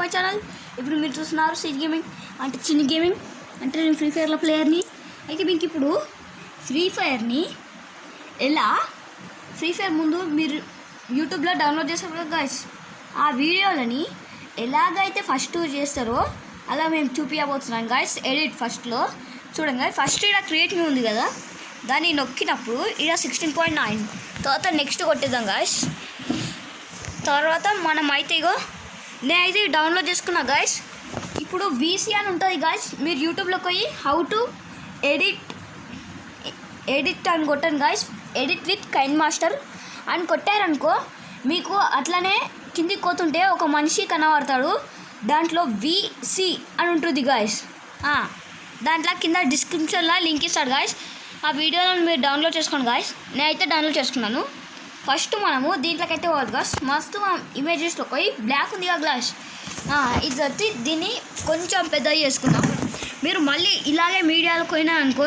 My channel. ఇప్పుడు మీరు చూస్తున్నారు సిటీ గేమింగ్ అంటే చిన్ని గేమింగ్ అంటే నేను ఫ్రీ ఫైర్లో ప్లేయర్ని. అయితే మీకు ఇప్పుడు ఫ్రీ ఫైర్ని ఎలా ఫ్రీ ఫైర్ ముందు మీరు యూట్యూబ్లో డౌన్లోడ్ చేస్తారు కదా గాయస్, ఆ వీడియోలని ఎలాగైతే ఫస్ట్ చేస్తారో అలా మేము చూపించబోతున్నాం గాయస్. ఎడిట్ ఫస్ట్లో చూడండి గాయస్. ఫస్ట్ ఇక్కడ క్రియేట్ మీ ఉంది కదా, దాన్ని నొక్కినప్పుడు ఇక్కడ 16.9 తర్వాత నెక్స్ట్ కొట్టేద్దాం గాయస్. తర్వాత మనం అయితే ఇగో నేనైతే డౌన్లోడ్ చేసుకున్నా గాయస్. ఇప్పుడు వీసీ అని ఉంటుంది గాయస్. మీరు యూట్యూబ్లోకి పోయి హౌ టు ఎడిట్ అని కొట్టండి guys. Edit with KineMaster అని కొట్టారనుకో మీకు అట్లనే కిందికి పోతుంటే ఒక మనిషి కనబడతాడు. దాంట్లో వీసీ అని ఉంటుంది గాయస్. దాంట్లో కింద డిస్క్రిప్షన్లో లింక్ ఇస్తాడు గాయస్. ఆ వీడియోలను మీరు డౌన్లోడ్ చేసుకోండి గాయస్. నేనైతే డౌన్లోడ్ చేసుకున్నాను. ఫస్ట్ మనము దీంట్లోకైతే పోదు గాయస్. మస్తు ఇమేజెస్లో పోయి బ్లాక్ ఉంది కదా గ్లాస్, ఇది వచ్చి దీన్ని కొంచెం పెద్దగా చేసుకుందాం. మీరు మళ్ళీ ఇలాగే మీడియాలో పోయినా అనుకో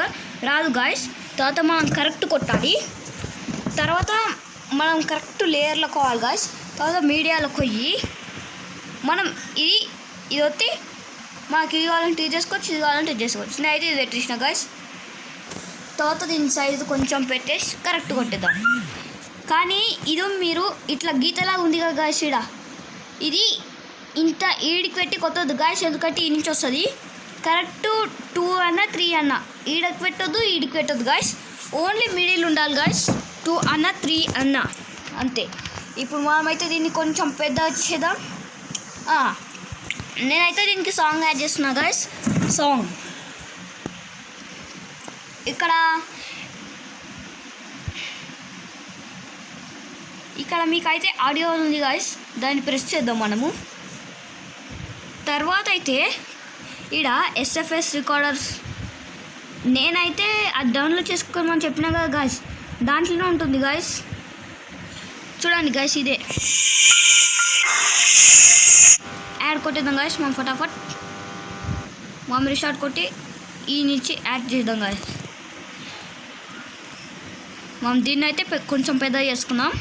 రాదు గాయస్. తర్వాత మనం కరెక్ట్ కొట్టాలి. తర్వాత మనం కరెక్ట్ లేయర్లో పోవాలి గాయస్. తర్వాత మీడియాలో పోయి మనం ఇది వచ్చి మాకు ఇది కావాలంటే ఇది చేసుకోవచ్చు, ఇది కావాలంటే ఇది చేసుకోవచ్చు. నేనైతే ఇది పెట్టేసిన గాయస్. తర్వాత దీని సైజు కొంచెం పెట్టేసి కరెక్ట్ కొట్టేద్దాం. కానీ ఇది మీరు ఇట్లా గీతలాగా ఉంది కదా గాయస్, ఇది ఇంత ఈడికి పెట్టి కొట్టద్దు గాయస్. ఎందుకంటే ఈ నుంచి వస్తుంది కరెక్ట్ 2 అన్న 3 అన్న ఈడకి పెట్టొద్దు, ఈడికి పెట్టొద్దు గాయస్. ఓన్లీ మిడిల్ ఉండాలి గాయస్. 2 అన్న 3 అన్న అంతే. ఇప్పుడు మనమైతే దీన్ని కొంచెం పెద్ద చేద్దాం. నేనైతే దీనికి సాంగ్ యాడ్ చేస్తున్నా గాయస్. సాంగ్ ఇక్కడ మీకైతే ఆడియో ఉంది గాయస్, దాన్ని ప్రెస్ చేద్దాం మనము. తర్వాత అయితే ఇక్కడ ఎస్ఎఫ్ఎస్ రికార్డర్స్ నేనైతే అది డౌన్లోడ్ చేసుకోమని చెప్పినా కదా గాయస్, దాంట్లోనే ఉంటుంది గాయస్. చూడండి గాయస్, ఇదే యాడ్ కొట్టేద్దాం గాయస్. మనం ఫటాఫట్ మనం రిస్టార్ట్ కొట్టి ఈ నుంచి యాడ్ చేద్దాం గాయస్. మనం దీన్ని అయితే కొంచెం పెద్దగా చేసుకున్నాం.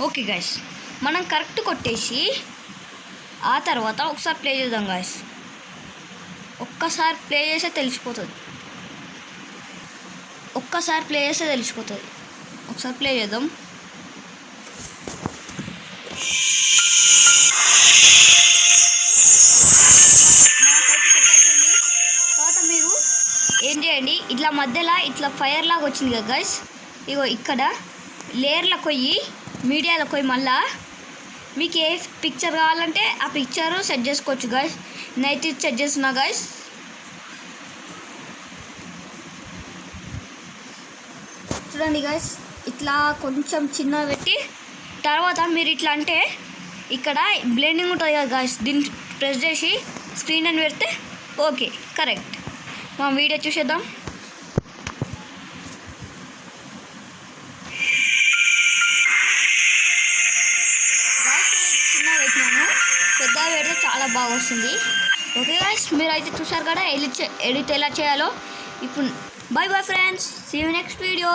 ఓకే గాయస్, మనం కరెక్ట్ కొట్టేసి ఆ తర్వాత ఒకసారి ప్లే చేద్దాం గాయస్. ఒక్కసారి ప్లే చేస్తే తెలిసిపోతుంది. ఒకసారి ప్లే చేద్దాం. తర్వాత మీరు ఏం చేయండి, ఇట్లా మధ్యలో ఇట్లా ఫైర్ లాగా వచ్చింది కదా గాయస్, ఇగో ఇక్కడ లేయర్లకు పోయి మీడియాలకు పోయి మళ్ళా మీకు ఏ పిక్చర్ కావాలంటే ఆ పిక్చర్ సెట్ చేసుకోవచ్చు గాయస్. నేనైతే సెట్ చేస్తున్నా గాయస్. చూడండి గాయస్, ఇట్లా కొంచెం చిన్నగా పెట్టి తర్వాత మీరు ఇట్లా అంటే ఇక్కడ బ్లెండింగ్ ఉంటుంది కదా గాయస్, దీన్ని ప్రెస్ చేసి స్క్రీన్ అని పెడితే ఓకే కరెక్ట్. మనం వీడియో చూసేద్దాం. చిన్నగా పెట్టినాను, పెద్దగా పెడితే చాలా బాగా వస్తుంది. ఓకే గాయస్, మీరైతే చూసారు కదా ఎడిట్ ఎలా చేయాలో. ఇప్పుడు bye friends, see you next video.